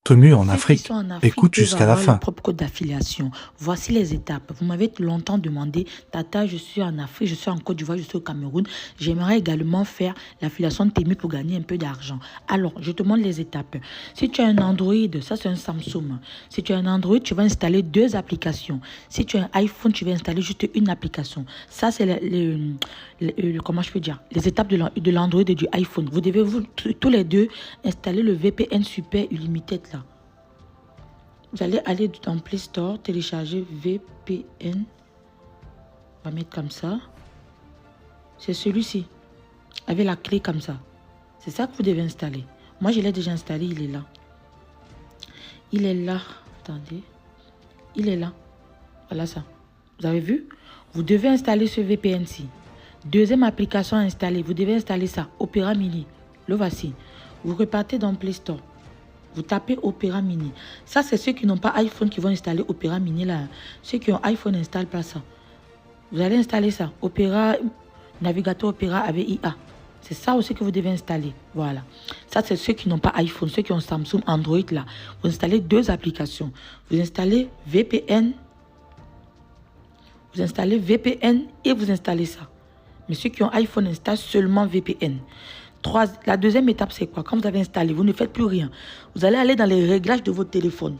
Temu en Ceux qui Afrique. sont en Afrique Écoute peuvent jusqu'à la avoir leur fin. propre code d'affiliation. Voici les étapes. Vous m'avez longtemps demandé, Tata, je suis en Afrique, je suis en Côte d'Ivoire, je suis au Cameroun. J'aimerais également faire l'affiliation de Temu pour gagner un peu d'argent. Alors, je te montre les étapes. Si tu as un Android, ça c'est un Samsung. Si tu as un Android, tu vas installer deux applications. Si tu as un iPhone, tu vas installer juste une application. Ça, c'est comment je peux dire, les étapes de l'Android et du iPhone. Vous devez tous les deux installer le VPN Super Unlimited là. Vous allez aller dans Play Store, télécharger VPN. On va mettre comme ça. C'est celui-ci. Avec la clé comme ça. C'est ça que vous devez installer. Moi, je l'ai déjà installé, il est là. Il est là. Attendez. Il est là. Voilà ça. Vous avez vu? Vous devez installer ce VPN-ci. Deuxième application à installer. Vous devez installer ça. Opera Mini. Le voici. Vous repartez dans Play Store. Vous tapez Opera Mini. Ça, c'est ceux qui n'ont pas iPhone qui vont installer Opera Mini là. Ceux qui ont iPhone n'installent pas ça. Vous allez installer ça. Opera, navigateur Opera avec IA. C'est ça aussi que vous devez installer. Voilà. Ça, c'est ceux qui n'ont pas iPhone, ceux qui ont Samsung, Android là. Vous installez deux applications. Vous installez VPN. Vous installez VPN et vous installez ça. Mais ceux qui ont iPhone installent seulement VPN. La deuxième étape, c'est quoi? Quand vous avez installé, vous ne faites plus rien. Vous allez aller dans les réglages de votre téléphone.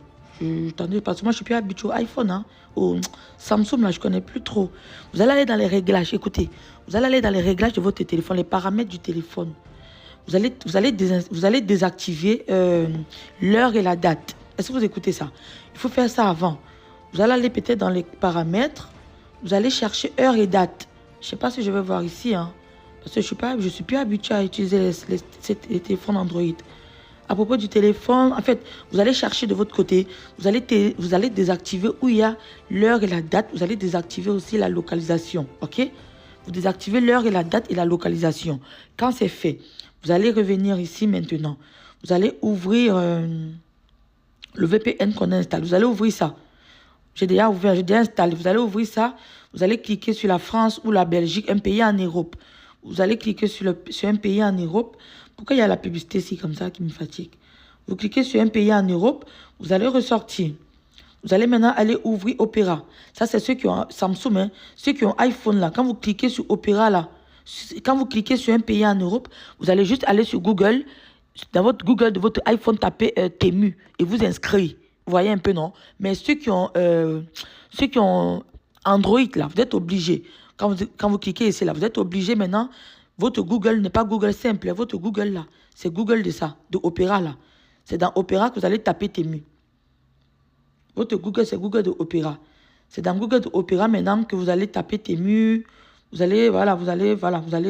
Attendez, parce que moi, je suis plus habitué au iPhone. Hein, au Samsung, là, je ne connais plus trop. Vous allez aller dans les réglages. Écoutez, vous allez aller dans les réglages de votre téléphone, les paramètres du téléphone. Vous allez désactiver l'heure et la date. Est-ce que vous écoutez ça? Il faut faire ça avant. Vous allez aller peut-être dans les paramètres. Vous allez chercher heure et date. Je ne sais pas si je vais voir ici, hein. Parce que je suis plus habituée à utiliser les téléphones Android. À propos du téléphone, en fait, vous allez chercher de votre côté. Vous allez désactiver où il y a l'heure et la date. Vous allez désactiver aussi la localisation. OK? Vous désactivez l'heure et la date et la localisation. Quand c'est fait, vous allez revenir ici maintenant. Vous allez ouvrir le VPN qu'on a installé. Vous allez ouvrir ça. J'ai déjà ouvert, j'ai déjà installé. Vous allez ouvrir ça. Vous allez cliquer sur la France ou la Belgique, un pays en Europe. Vous allez cliquer sur un pays en Europe. Pourquoi il y a la publicité ici comme ça qui me fatigue? Vous cliquez sur un pays en Europe. Vous allez ressortir. Vous allez maintenant aller ouvrir Opera. Ça, c'est ceux qui ont Samsung. Hein, ceux qui ont iPhone là. Quand vous cliquez sur Opera là, quand vous cliquez sur un pays en Europe, vous allez juste aller sur Google. Dans votre Google de votre iPhone, tapez Temu et vous inscrivez. Vous voyez un peu, non? Mais ceux qui ont Android là, vous êtes obligés. Quand vous cliquez ici, là, vous êtes obligé maintenant. Votre Google n'est pas Google simple. Votre Google, là, c'est Google de ça, de Opera, là. C'est dans Opera que vous allez taper Temu. Votre Google, c'est Google de Opera. C'est dans Google de Opera maintenant que vous allez taper Temu. Vous allez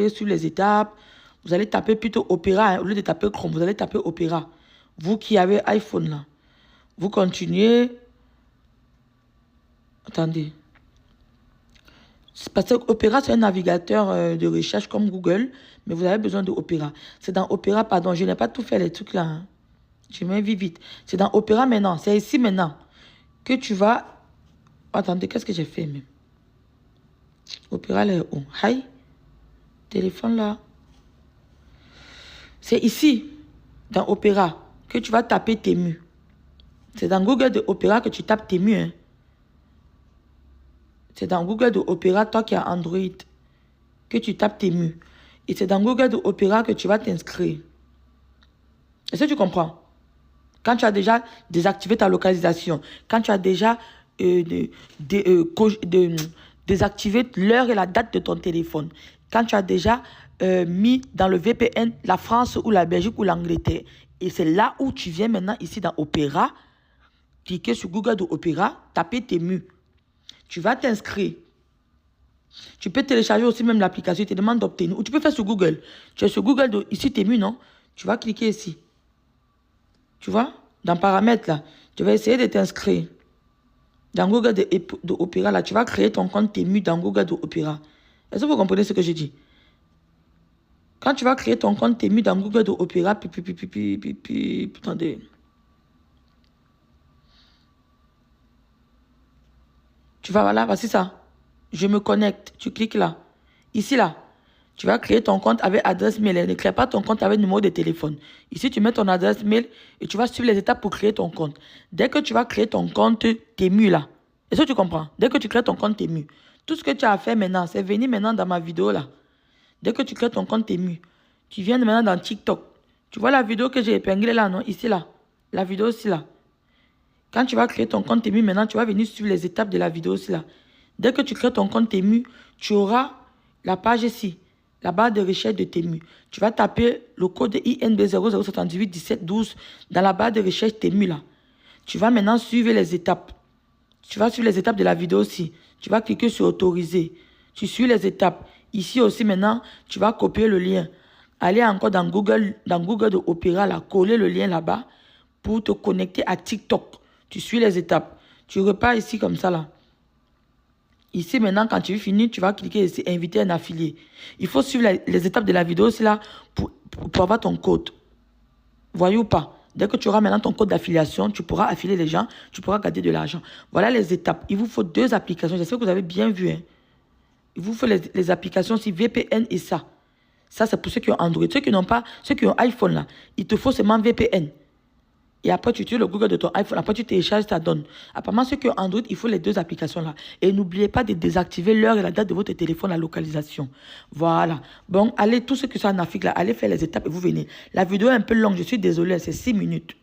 sur les étapes. Vous allez taper plutôt Opera, hein, au lieu de taper Chrome. Vous allez taper Opera. Vous qui avez iPhone, là. Vous continuez. Attendez. Parce que Opera, c'est un navigateur de recherche comme Google, mais vous avez besoin de Opera. C'est dans Opera, pardon, je n'ai pas tout fait les trucs là. Hein. Je mets vite. C'est dans Opera maintenant, c'est ici maintenant que tu vas... Attendez, qu'est-ce que j'ai fait même? Opera, là, où? Hi, téléphone là. C'est ici, dans Opera, que tu vas taper Temu. C'est dans Google de Opera que tu tapes Temu, hein. C'est dans Google de Opera, toi qui as Android, que tu tapes Temu. Et c'est dans Google de Opera que tu vas t'inscrire. Est-ce que tu comprends? Quand tu as déjà désactivé ta localisation, quand tu as déjà désactivé l'heure et la date de ton téléphone, quand tu as déjà mis dans le VPN la France ou la Belgique ou l'Angleterre, et c'est là où tu viens maintenant ici dans Opera, cliquer sur Google de Opera, taper Temu. Tu vas t'inscrire. Tu peux télécharger aussi même l'application. Il te demande d'obtenir. Ou tu peux faire sur Google. Tu es sur Google, ici Temu, non? Tu vas cliquer ici. Tu vois? Dans paramètres, là. Tu vas essayer de t'inscrire. Dans Google de Opera, là. Tu vas créer ton compte Temu dans Google de Opera. Est-ce que vous comprenez ce que je dis? Quand tu vas créer ton compte Temu dans Google de Opera, attendez. Tu vas, voilà, voici ça. Je me connecte. Tu cliques là. Ici, là. Tu vas créer ton compte avec adresse mail. Ne crée pas ton compte avec numéro de téléphone. Ici, tu mets ton adresse mail et tu vas suivre les étapes pour créer ton compte. Dès que tu vas créer ton compte Temu là, est-ce que tu comprends? Dès que tu crées ton compte Temu, tout ce que tu as à faire maintenant, c'est venir maintenant dans ma vidéo là. Dès que tu crées ton compte Temu, tu viens maintenant dans TikTok. Tu vois la vidéo que j'ai épinglée là, non? Ici là. La vidéo ici là. Quand tu vas créer ton compte Temu, maintenant, tu vas venir suivre les étapes de la vidéo ici là. Dès que tu crées ton compte Temu, tu auras la page ici. La barre de recherche de Temu. Tu vas taper le code INB 0078 17 12 dans la barre de recherche Temu là. Tu vas maintenant suivre les étapes. Tu vas suivre les étapes de la vidéo aussi. Tu vas cliquer sur autoriser. Tu suis les étapes. Ici aussi maintenant, tu vas copier le lien. Aller encore dans Google de Opera là, coller le lien là-bas pour te connecter à TikTok. Tu suis les étapes. Tu repars ici comme ça là. Ici, maintenant, quand tu finis, tu vas cliquer ici, inviter un affilié. Il faut suivre les étapes de la vidéo aussi là pour avoir ton code. Voyez ou pas? Dès que tu auras maintenant ton code d'affiliation, tu pourras affilier les gens, tu pourras gagner de l'argent. Voilà les étapes. Il vous faut 2 applications. J'espère que vous avez bien vu. Hein. Il vous faut les applications aussi VPN et ça. Ça, c'est pour ceux qui ont Android. Ceux qui n'ont pas, ceux qui ont iPhone là, il te faut seulement VPN. Et après, tu utilises le Google de ton iPhone. Après, tu télécharges, ça donne. Apparemment, ceux qui ont Android, il faut les 2 applications-là. Et n'oubliez pas de désactiver l'heure et la date de votre téléphone, la localisation. Voilà. Bon, allez, tous ceux qui sont en Afrique, là, allez faire les étapes et vous venez. La vidéo est un peu longue, je suis désolée, c'est 6 minutes.